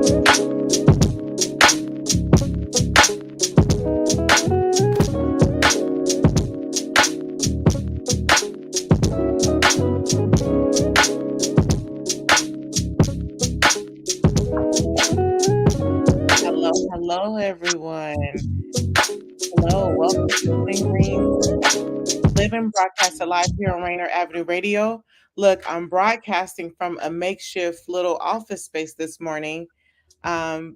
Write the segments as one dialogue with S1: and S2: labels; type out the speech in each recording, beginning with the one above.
S1: Hello, everyone. Hello, welcome to Clean Greens Living, broadcasted live here on Rainier Avenue Radio. Look, I'm broadcasting from a makeshift little office space this morning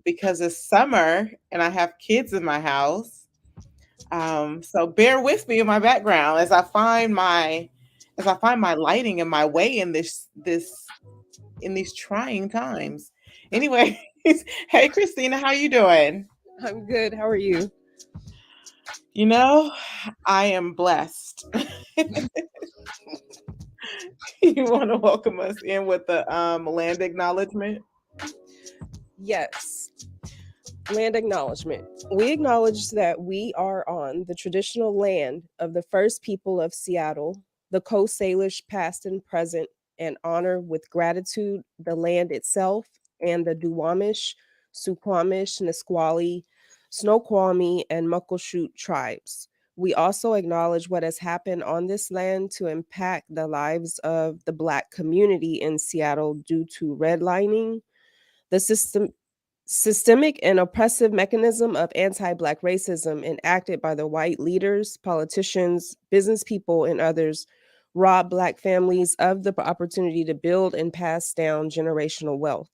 S1: because it's summer and I have kids in my house. So bear with me in my background as I find my lighting and my way in in these trying times. Anyway, hey Christina, how you doing?
S2: I'm good. How are you?
S1: You know, I am blessed. You want to welcome us in with the land acknowledgement?
S2: Yes. Land acknowledgement. We acknowledge that we are on the traditional land of the first people of Seattle, the Coast Salish past and present, and honor with gratitude the land itself and the Duwamish, Suquamish, Nisqually, Snoqualmie, and Muckleshoot tribes. We also acknowledge what has happened on this land to impact the lives of the Black community in Seattle due to redlining, the systemic and oppressive mechanism of anti-Black racism enacted by the white leaders, politicians, business people, and others rob Black families of the opportunity to build and pass down generational wealth.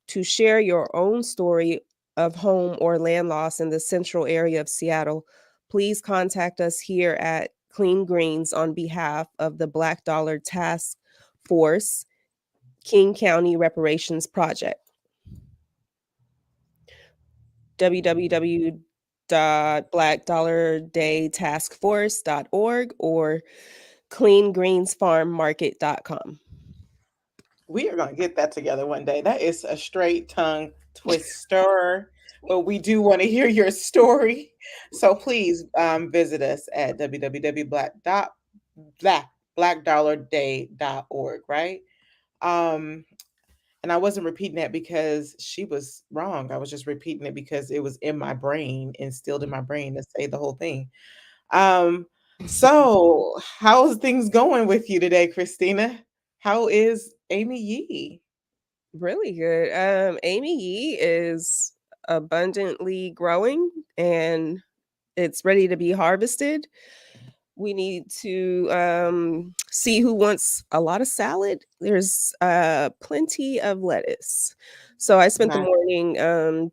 S2: To share your own story of home or land loss in the central area of Seattle, please contact us here at Clean Greens on behalf of the Black Dollar Task Force King County Reparations Project. www.blackdollardaytaskforce.org or cleangreensfarmmarket.com.
S1: We are going to get that together one day. That is a straight tongue twister, but we do want to hear your story. So please visit us at www.blackdollarday.org, right? And I wasn't repeating that because she was wrong. I was just repeating it because it was in my brain, instilled in my brain to say the whole thing. So how's things going with you today, Christina? How is Amy Yee?
S2: Really good. Amy Yee is abundantly growing and it's ready to be harvested. We need to see who wants a lot of salad. There's plenty of lettuce. So I spent the
S1: Nice.
S2: morning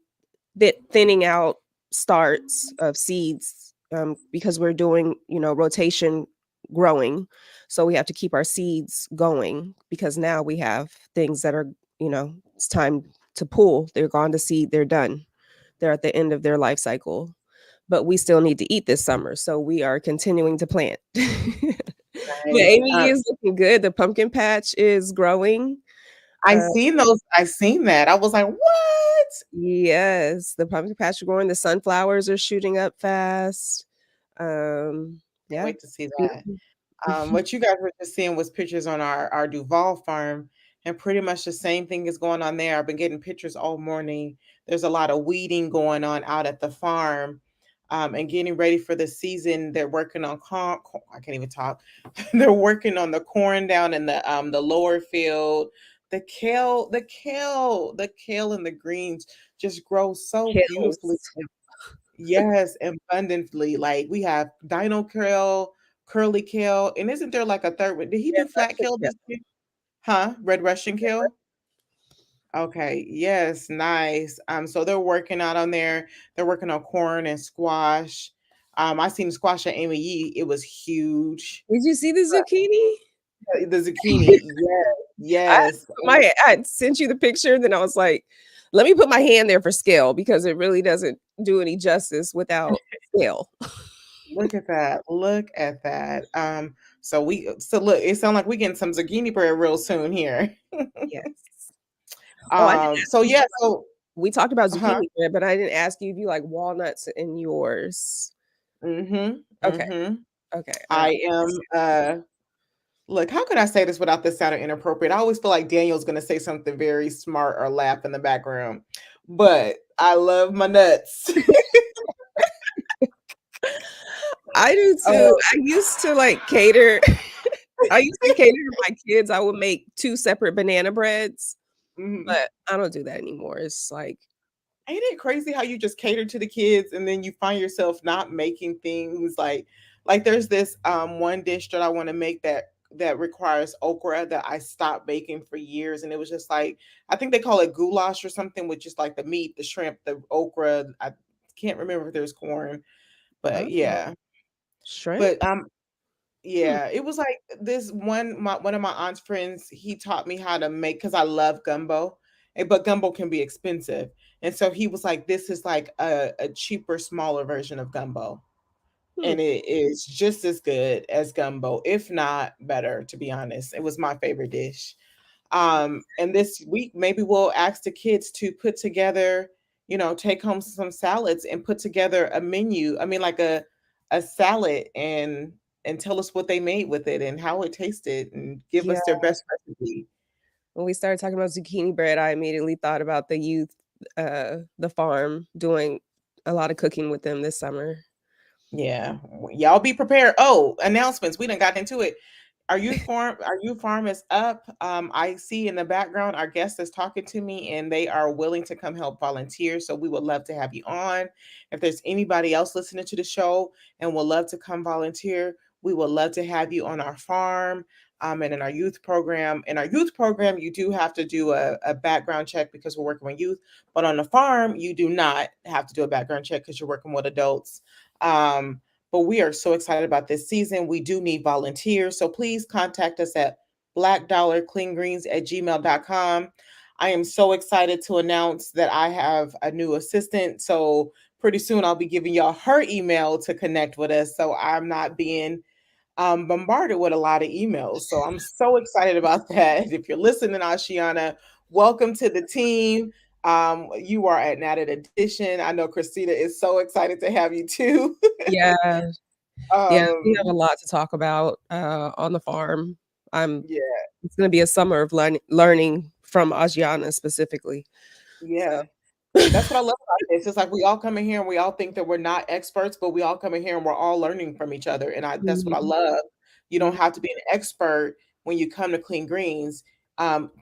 S2: thinning out starts of seeds because we're doing, rotation growing. So we have to keep our seeds going because now we have things that are, it's time to pull. They're gone to seed. They're done. They're at the end of their life cycle. But we still need to eat this summer. So we are continuing to plant. But
S1: Nice.
S2: Amy is looking good. The pumpkin patch is growing.
S1: I seen those. I seen that. I was like, what?
S2: Yes, the pumpkin patch are growing. The sunflowers are shooting up fast. Yeah.
S1: Wait to see that. What you guys were just seeing was pictures on our Duval farm, and pretty much the same thing is going on there. I've been getting pictures all morning. There's a lot of weeding going on out at the farm, and getting ready for the season. They're working on I can't even talk. They're working on the corn down in the lower field. The kale and the greens just grow so beautifully.
S2: Kills.
S1: Yes, abundantly. Like we have dino kale, curly kale, and isn't there like a third one? Did he
S2: Yeah,
S1: do flat kale
S2: yeah.
S1: this year? Huh? Red Russian kale? Okay, yes, nice. So they're working out on there. They're working on corn and squash. I seen squash at Amy Yee. It was huge.
S2: Did you see the zucchini?
S1: The zucchini, yes, yes.
S2: I sent you the picture, then I was like, let me put my hand there for scale because it really doesn't do any justice without scale.
S1: Look at that. Look at that. So look, it sounds like we getting some zucchini bread real soon here.
S2: Yes. Oh, I didn't ask
S1: So
S2: you.
S1: yeah, so
S2: We talked about
S1: huh.
S2: zucchini bread, but I didn't ask you if you like walnuts in yours.
S1: Mm-hmm.
S2: Okay.
S1: Mm-hmm.
S2: Okay.
S1: I am look, how could I say this without this sounding inappropriate? I always feel like Daniel's gonna say something very smart or laugh in the background. but I love my nuts.
S2: I do too. I used to like cater. I used to cater to my kids. I would make 2 separate banana breads,
S1: Mhm.
S2: but I don't do that anymore. It's like,
S1: Ain't it crazy how you just cater to the kids and then you find yourself not making things like there's this one dish that I want to make that requires okra that I stopped making for years, and it was just like I think they call it goulash or something with just like the meat, the shrimp, the okra. I can't remember if there's corn, but
S2: oh,
S1: yeah.
S2: shrimp?
S1: But
S2: Hmm.
S1: yeah, it was like this one of my aunt's friends, he taught me how to make because I love gumbo. But gumbo can be expensive. And so he was like, this is like a cheaper, smaller version of gumbo.
S2: Hmm.
S1: And it is just as good as gumbo, if not better, to be honest. It was my favorite dish. And this week, maybe we'll ask the kids to put together, take home some salads and put together a menu. I mean, like a salad and tell us what they made with it and how it tasted and give
S2: Yeah.
S1: us their best recipe.
S2: When we started talking about zucchini bread, I immediately thought about the youth, the farm doing a lot of cooking with them this summer.
S1: Yeah, y'all be prepared. Oh, announcements. We done got into it. Our youth farm is up. I see in the background our guest is talking to me and they are willing to come help volunteer. So we would love to have you on. If there's anybody else listening to the show and would love to come volunteer, we would love to have you on our farm. And in our youth program. In our youth program, you do have to do a background check because we're working with youth. But on the farm, you do not have to do a background check because you're working with adults. Um, but we are so excited about this season. We do need volunteers. So please contact us at blackdollarcleangreens@gmail.com. I am so excited to announce that I have a new assistant. So pretty soon I'll be giving y'all her email to connect with us. So I'm not being bombarded with a lot of emails. So I'm so excited about that. If you're listening, Ashiana, welcome to the team. You are at an added addition. I know Christina is so excited to have you too.
S2: Yeah, yeah, we have a
S1: um,
S2: lot to talk about, on the farm. I'm
S1: yeah,
S2: It's gonna be a summer of learning from Ajiana specifically.
S1: yeah.
S2: So
S1: That's what I love about this. It's like we all come in here and we all think that we're not experts, but we all come in here and we're all learning from each other. And that's what I
S2: Mhm,
S1: love. You don't
S2: mhm.
S1: have to be an expert when you come to Clean Greens.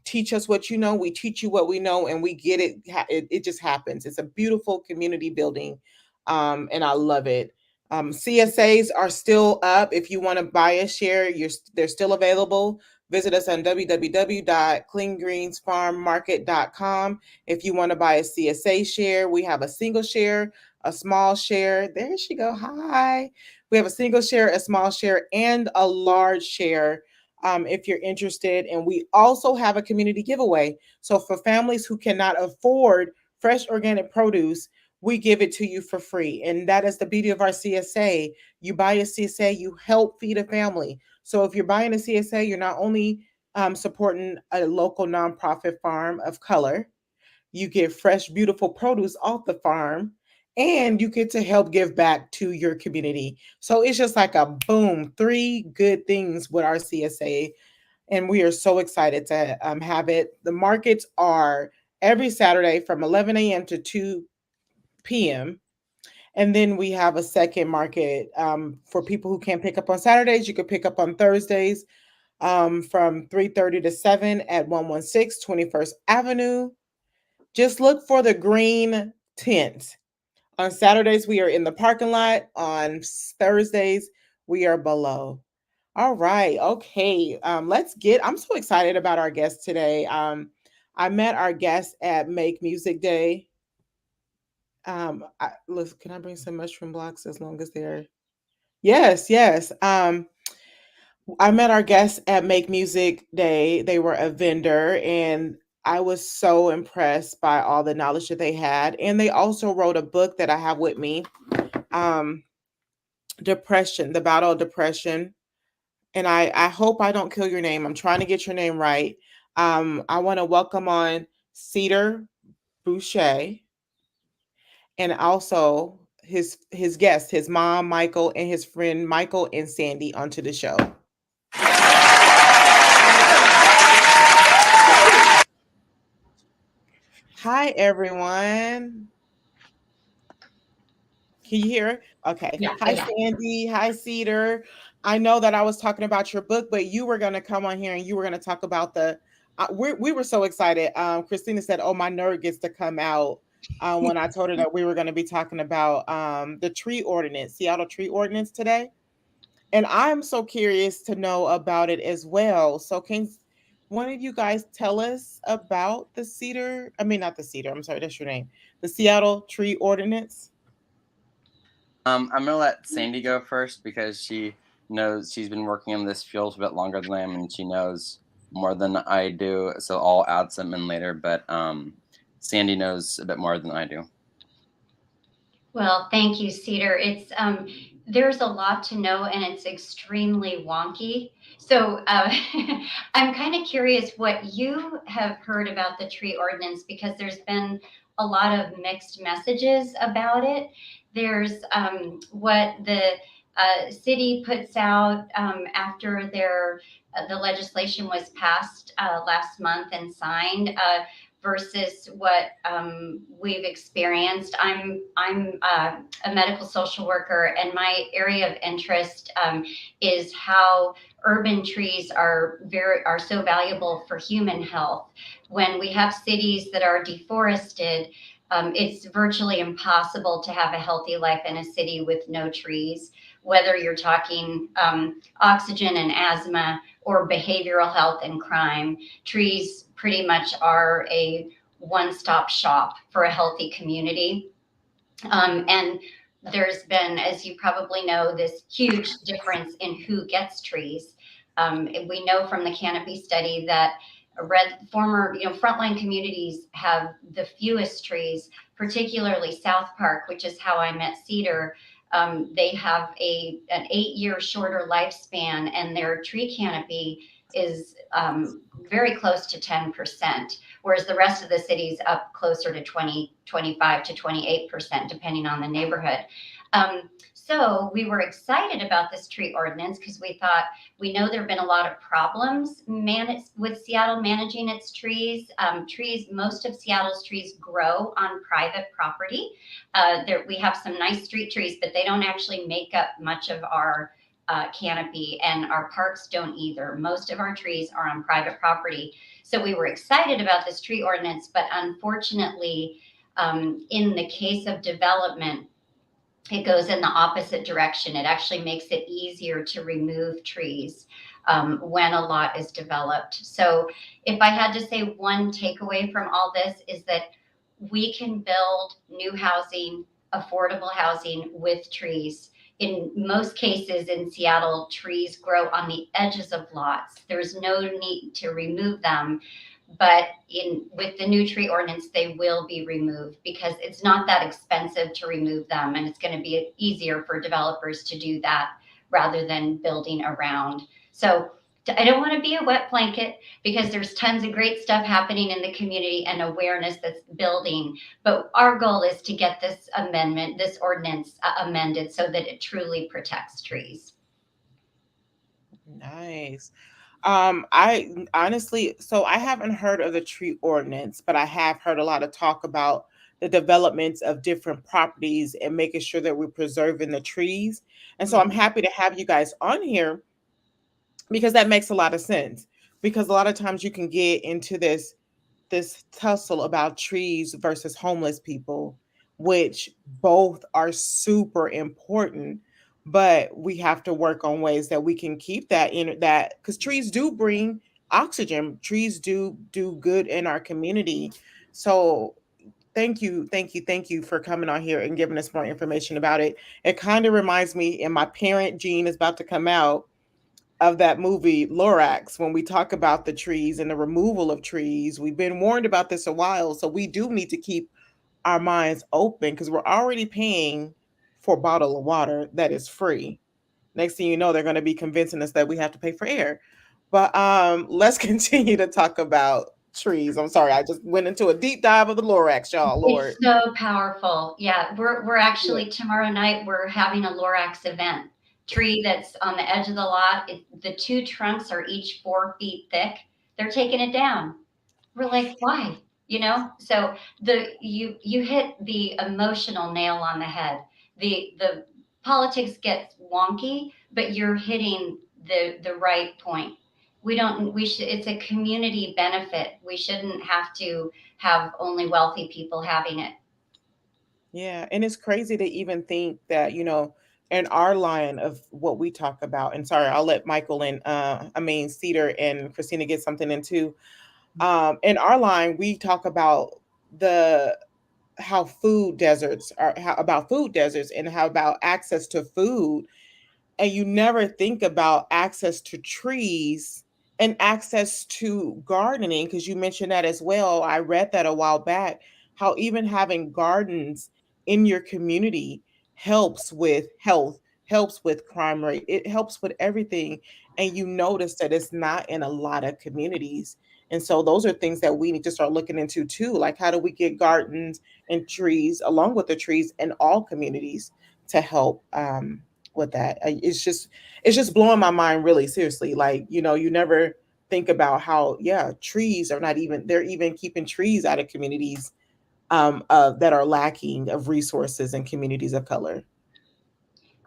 S1: Teach us what you know. We teach you what we know, and we get it. It just happens. It's a beautiful community building, and I love it. CSAs are still up. If you want to buy a share, they're still available. Visit us on www.cleangreensfarmmarket.com. If you want to buy a CSA share, we have a single share, a small share. There she go. Hi. We have a single share, a small share, and a large share. If you're interested, and we also have a community giveaway. So for families who cannot afford fresh organic produce, we give it to you for free. And that is the beauty of our CSA. You buy a CSA, you help feed a family. So if you're buying a CSA, you're not only supporting a local nonprofit farm of color, you get fresh, beautiful produce off the farm, and you get to help give back to your community. So it's just like a boom, three good things with our CSA. And we are so excited to have it. The markets are every Saturday from 11 a.m. to 2 p.m. And then we have a second market for people who can't pick up on Saturdays. You could pick up on Thursdays from 3:30 to 7 at 116 21st Avenue. Just look for the green tent. On Saturdays, we are in the parking lot. On Thursdays, we are below. All right. Okay. I'm so excited about our guest today. I met our guest at Make Music Day. Look, can I bring some mushroom blocks as long as they're. Yes, yes. I met our guests at Make Music Day. They were a vendor, and I was so impressed by all the knowledge that they had. And they also wrote a book that I have with me, um, Depression, The Battle of Depression. And I hope I don't kill your name. I'm trying to get your name right. I want to welcome on Cedar Boucher and also his guest, his mom, Michael, and his friend Michael and Sandy onto the show. Hi, everyone. Can you hear? Okay.
S3: Yeah,
S1: Hi,
S3: yeah.
S1: Sandy. Hi, Cedar. I know that I was talking about your book, but you were going to come on here and you were going to talk about the. We were so excited. Christina said, "Oh, my nerd gets to come out." When I told her that we were going to be talking about the tree ordinance, Seattle tree ordinance today, and I'm so curious to know about it as well. So, can one of you guys tell us about the cedar? I mean, not the cedar. I'm sorry, that's your name. The Seattle tree ordinance.
S4: I'm gonna let Sandy go first because she knows she's been working in this field a bit longer than I am, and she knows more than I do. So I'll add some in later, but Sandy knows a bit more than I do.
S3: Well, thank you, Cedar. It's there's a lot to know, and it's extremely wonky. So I'm kind of curious what you have heard about the tree ordinance because there's been a lot of mixed messages about it. There's what the city puts out after the legislation was passed last month and signed. Versus what we've experienced. I'm a medical social worker, and my area of interest is how urban trees are so valuable for human health. When we have cities that are deforested, it's virtually impossible to have a healthy life in a city with no trees. Whether you're talking oxygen and asthma or behavioral health and crime, trees pretty much are a one-stop shop for a healthy community. And there's been, as you probably know, this huge difference in who gets trees. We know from the canopy study that former, frontline communities have the fewest trees, particularly South Park, which is how I met Cedar. They have an 8-year shorter lifespan, and their tree canopy is very close to 10%, whereas the rest of the city's up closer to 25 to 28%, depending on the neighborhood. So we were excited about this tree ordinance because we know there have been a lot of problems with Seattle managing its trees. Most of Seattle's trees grow on private property. We have some nice street trees, but they don't actually make up much of our canopy, and our parks don't either. Most of our trees are on private property. So we were excited about this tree ordinance, but unfortunately, in the case of development, it goes in the opposite direction. It actually makes it easier to remove trees when a lot is developed. So if I had to say one takeaway from all this is that we can build new housing, affordable housing with trees. In most cases in Seattle, trees grow on the edges of lots. There's no need to remove them. But with the new tree ordinance, they will be removed because it's not that expensive to remove them, and it's going to be easier for developers to do that rather than building around. So I don't want to be a wet blanket because there's tons of great stuff happening in the community and awareness that's building. But our goal is to get this ordinance amended so that it truly protects trees.
S1: Nice. I honestly, so I haven't heard of the tree ordinance, but I have heard a lot of talk about the developments of different properties and making sure that we're preserving the trees. And so I'm
S3: Mhm.
S1: happy to have you guys on here because that makes a lot of sense. Because a lot of times you can get into this tussle about trees versus homeless people, which both are super important, but we have to work on ways that we can keep that in that because trees do bring oxygen. Trees do good in our community. So thank you for coming on here and giving us more information about it. It kind of reminds me, and my parent Gene is about to come out of that movie Lorax when we talk about the trees and the removal of trees. We've been warned about this a while, so we do need to keep our minds open because we're already paying for a bottle of water that is free. Next thing you know, they're going to be convincing us that we have to pay for air. But let's continue to talk about trees. I'm sorry, I just went into a deep dive of the Lorax, y'all. Lord.
S3: It's so powerful. Yeah, we're actually tomorrow night we're having a Lorax event. Tree that's on the edge of the lot. The two trunks are each 4 feet thick. They're taking it down. We're like, why? So you hit the emotional nail on the head. The politics gets wonky, but you're hitting the right point. It's a community benefit. We shouldn't have to have only wealthy people having it.
S1: Yeah, and it's crazy to even think that, in our line of what we talk about, and sorry, I'll let Michael and Cedar and Christina get something into. In our line, we talk about the how food deserts are how about food deserts and how about access to food, and you never think about access to trees and access to gardening, because you mentioned that as well. I read that a while back, how even having gardens in your community helps with health, helps with crime rate, it helps with everything. And you notice that it's not in a lot of communities. And so those are things that we need to start looking into too, like how do we get gardens and trees along with the trees in all communities to help with that. It's just blowing my mind, really, seriously. Like, you never think about how, yeah, trees are not even, they're even keeping trees out of communities that are lacking of resources in communities of color.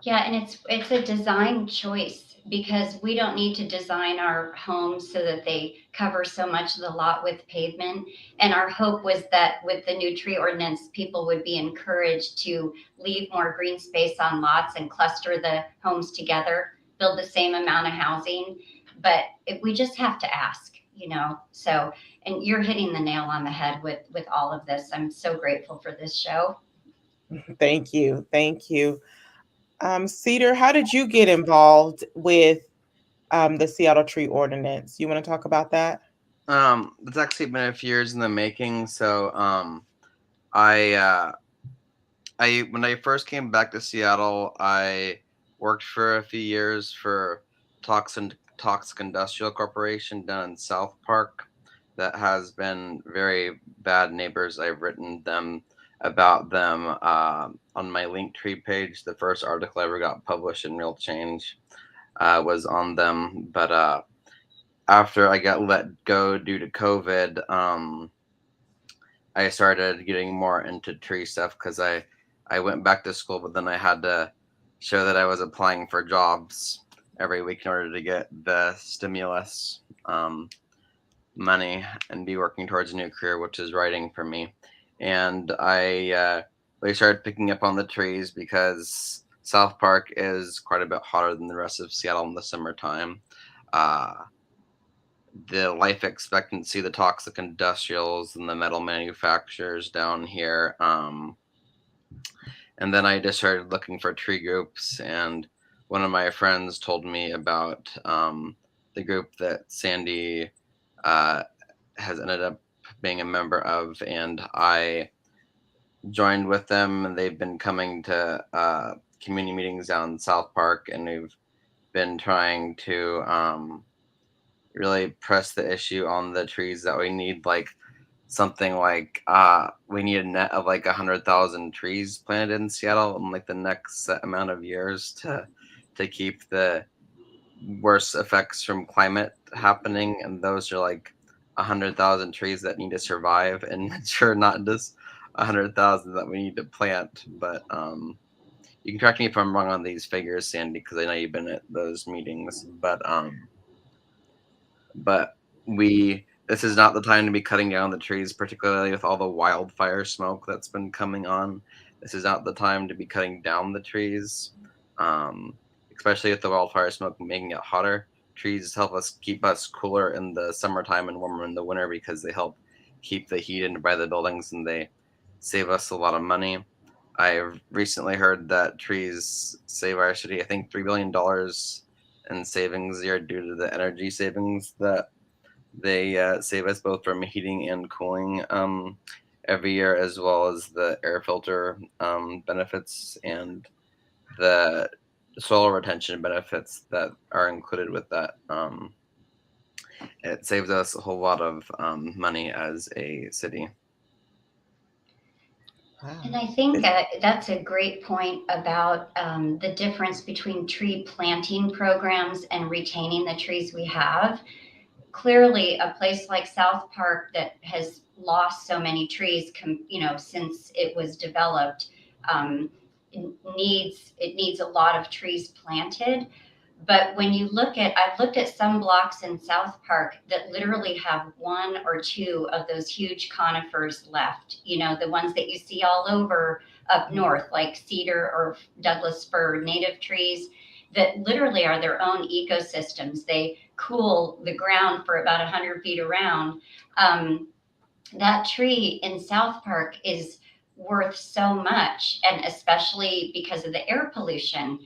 S3: Yeah, and it's a design choice because we don't need to design our homes so that they cover so much of the lot with pavement. And our hope was that with the new tree ordinance, people would be encouraged to leave more green space on lots and cluster the homes together, build the same amount of housing. But we just have to ask. So, and you're hitting the nail on the head with all of this. I'm so grateful for this show.
S1: Thank you. Thank you. Cedar, how did you get involved with the Seattle Tree Ordinance? You want to talk about that?
S4: It's actually been a few years in the making. So I when I first came back to Seattle, I worked for a few years for Toxic Industrial Corporation down in South Park. That has been very bad neighbors. I've written them about them on my Linktree page. The first article I ever got published in Real Change was on them. But after I got let go due to COVID, I started getting more into tree stuff because I went back to school, but then I had to show that I was applying for jobs every week in order to get the stimulus money and be working towards a new career, which is writing for me. And I really started picking up on the trees because South Park is quite a bit hotter than the rest of Seattle in the summertime. Uh, the life expectancy, the toxic industrials, and the metal manufacturers down here. And then I just started looking for tree groups, and one of my friends told me about the group that Sandy uh, has ended up being a member of, and I joined with them, and they've been coming to community meetings down in South Park, and we've been trying to really press the issue on the trees that we need, like something like we need a net of like 100,000 trees planted in Seattle in like the next set amount of years to keep the worst effects from climate happening, and those are like 100,000 trees that need to survive, and sure, not just 100,000 that we need to plant. But you can correct me if I'm wrong on these figures, Sandy, because I know you've been at those meetings. But this is not the time to be cutting down the trees, particularly with all the wildfire smoke that's been coming on. This is not the time to be cutting down the trees, especially with the wildfire smoke making it hotter. Trees help us keep us cooler in the summertime and warmer in the winter because they help keep the heat in by the buildings, and they save us a lot of money. I've recently heard that trees save our city, I think, $3 billion in savings a year due to the energy savings that they save us both from heating and cooling every year, as well as the air filter benefits and the soil retention benefits that are included with that. It saves us a whole lot of money as a city.
S3: And
S1: Wow.
S3: I think that's a great point about the difference between tree planting programs and retaining the trees we have. clearly a place like South Park that has lost so many trees, since it was developed, um, it needs a lot of trees planted. But when I've looked at some blocks in South Park that literally have one or two of those huge conifers left, the ones that you see all over up north, like cedar or Douglas fir, native trees that literally are their own ecosystems. They cool the ground for about 100 feet around. That tree in South Park is worth so much, and especially because of the air pollution.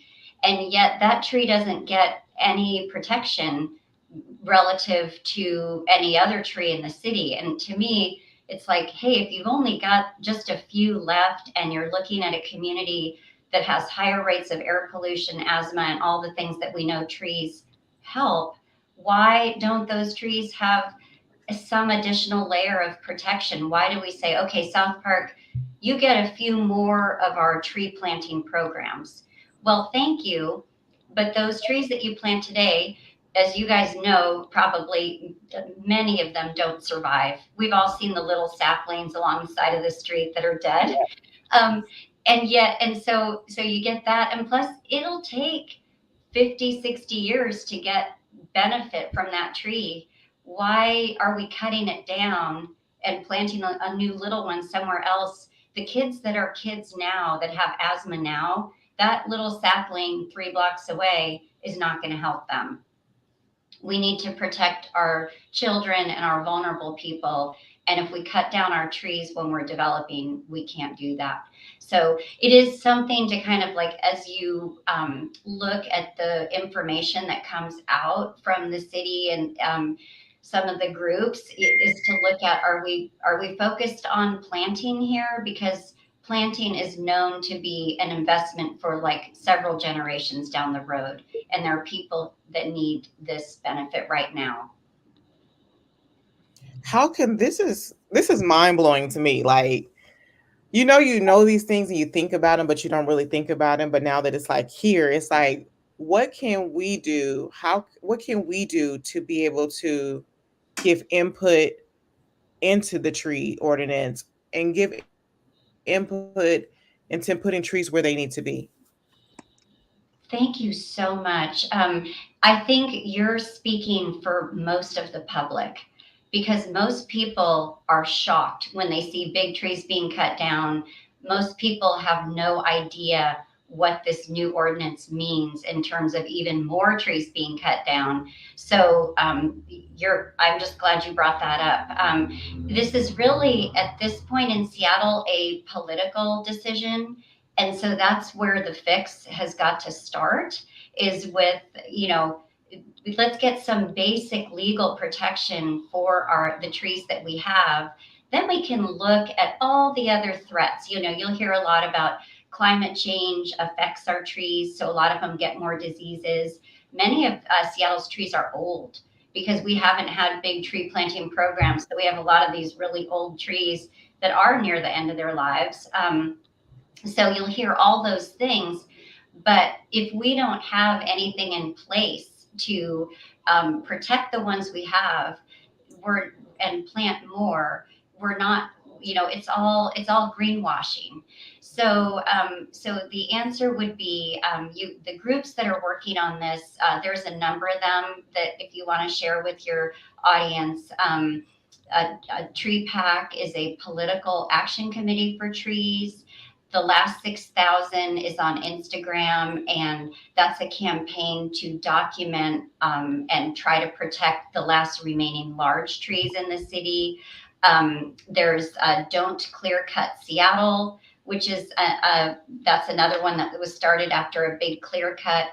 S3: And yet that tree doesn't get any protection relative to any other tree in the city. And to me, it's like, hey, if you've only got just a few left and you're looking at a community that has higher rates of air pollution, asthma, and all the things that we know trees help, why don't those trees have some additional layer of protection? Why do we say, okay, South Park, you get a few more of our tree planting programs? Well, thank you. But those trees that you plant today, as you guys know, probably many of them don't survive. We've all seen the little saplings along the side of the street that are dead. Um, and so you get that. And plus, it'll take 50, 60 years to get benefit from that tree. Why are we cutting it down and planting a new little one somewhere else? The kids that are kids now that have asthma now, that little sapling 3 blocks away is not going to help them. We need to protect our children and our vulnerable people. And if we cut down our trees when we're developing, we can't do that. So it is something to kind of like, as you look at the information that comes out from the city and some of the groups, is to look at, are we focused on planting here? Because planting is known to be an investment for like several generations down the road. And there are people that need this benefit right now.
S1: How can this is mind blowing to me. Like, you know these things and you think about them, but you don't really think about them. But now that it's like here, it's like, what can we do? What can we do to be able to give input into the tree ordinance and give input into putting trees where they need to be?
S3: Thank you so much. I think you're speaking for most of the public, because most people are shocked when they see big trees being cut down. Most people have no idea what this new ordinance means in terms of even more trees being cut down. So I'm just glad you brought that up. This is really, at this point in Seattle, a political decision. And so that's where the fix has got to start, is with, let's get some basic legal protection for the trees that we have. Then we can look at all the other threats. You'll hear a lot about climate change affects our trees, so a lot of them get more diseases. Many of Seattle's trees are old because we haven't had big tree planting programs. So we have a lot of these really old trees that are near the end of their lives. So you'll hear all those things. But if we don't have anything in place to protect the ones we have, and plant more, we're not, it's all greenwashing. So the answer would be, the groups that are working on this, there's a number of them that if you want to share with your audience. A Tree Pack is a political action committee for trees. The Last 6,000 is on Instagram, and that's a campaign to document and try to protect the last remaining large trees in the city. There's Don't Clear Cut Seattle, which is that's another one that was started after a big clear cut.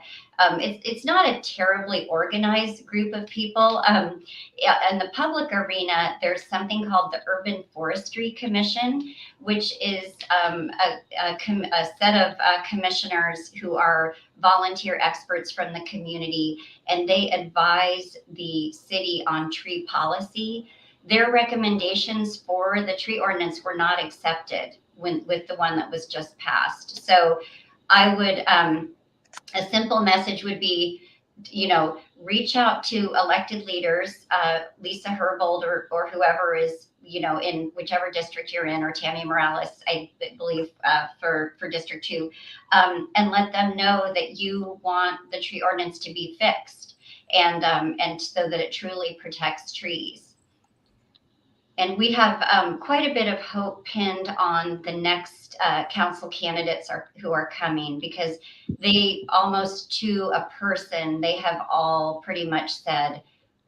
S3: It's not a terribly organized group of people. In the public arena, there's something called the Urban Forestry Commission, which is a set of commissioners who are volunteer experts from the community, and they advise the city on tree policy. Their recommendations for the tree ordinance were not accepted with the one that was just passed. So I would, a simple message would be, reach out to elected leaders, Lisa Herbold or whoever is, in whichever district you're in, or Tammy Morales, I believe, for District 2, and let them know that you want the tree ordinance to be fixed, and so that it truly protects trees. And we have quite a bit of hope pinned on the next council candidates who are coming, because they, almost to a person, they have all pretty much said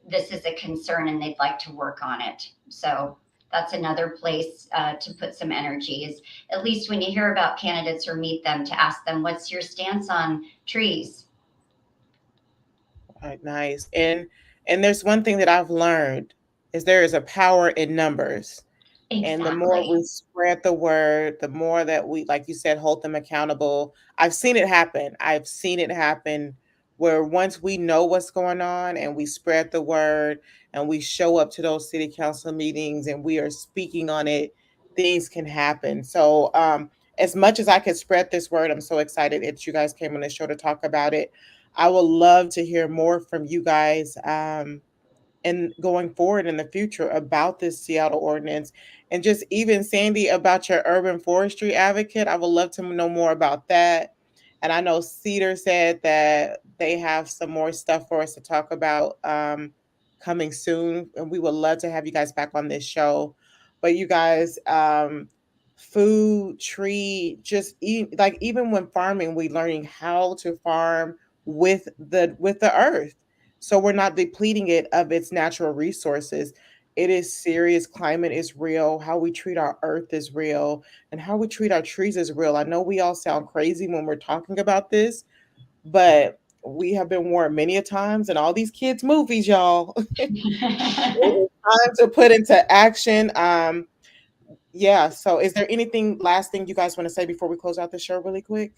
S3: this is a concern and they'd like to work on it. So that's another place to put some energy, is at least when you hear about candidates or meet them, to ask them, what's your stance on trees?
S1: All right, nice. And there's one thing that I've learned, is there is a power in numbers. And the more we
S3: Exactly.
S1: spread the word, the more that we, like you said, hold them accountable. I've seen it happen. I've seen it happen where once we know what's going on and we spread the word and we show up to those city council meetings and we are speaking on it, things can happen. So, as much as I could spread this word, I'm so excited that you guys came on the show to talk about it. I would love to hear more from you guys. And going forward in the future about this Seattle ordinance. And just even Sandy, about your urban forestry advocate, I would love to know more about that. And I know Cedar said that they have some more stuff for us to talk about coming soon. And we would love to have you guys back on this show. But you guys, food, tree, just like even when farming, we learning how to farm with the earth, so we're not depleting it of its natural resources. It is serious. Climate is real. How we treat our earth is real. And how we treat our trees is real. I know we all sound crazy when we're talking about this, but we have been warned many a times in all these kids' movies, y'all. It is time to put into action. Yeah. So is there anything last thing you guys want to say before we close out the show really quick?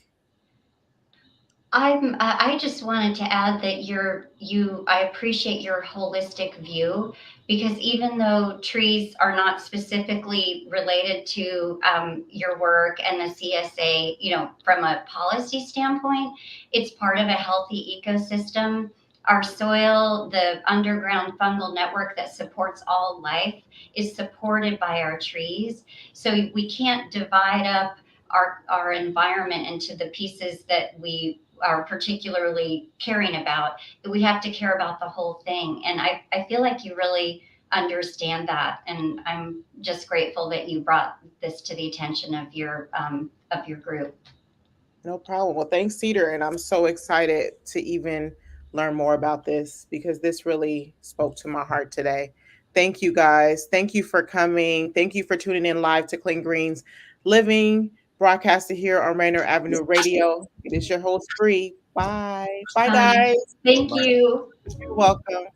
S3: I just wanted to add that I appreciate your holistic view, because even though trees are not specifically related to your work and the CSA, from a policy standpoint, it's part of a healthy ecosystem. Our soil, the underground fungal network that supports all life, is supported by our trees. So we can't divide up our environment into the pieces that we are particularly caring about. We have to care about the whole thing. And I feel like you really understand that. And I'm just grateful that you brought this to the attention of your group.
S1: No problem. Well, thanks, Cedar. And I'm so excited to even learn more about this because this really spoke to my heart today. Thank you, guys. Thank you for coming. Thank you for tuning in live to Clean Greens Living, broadcasted here on Rainier Avenue Radio. It is your host, Bri. Bye. Bye,
S3: Bye.
S1: guys.
S3: Thank you.
S1: You're welcome.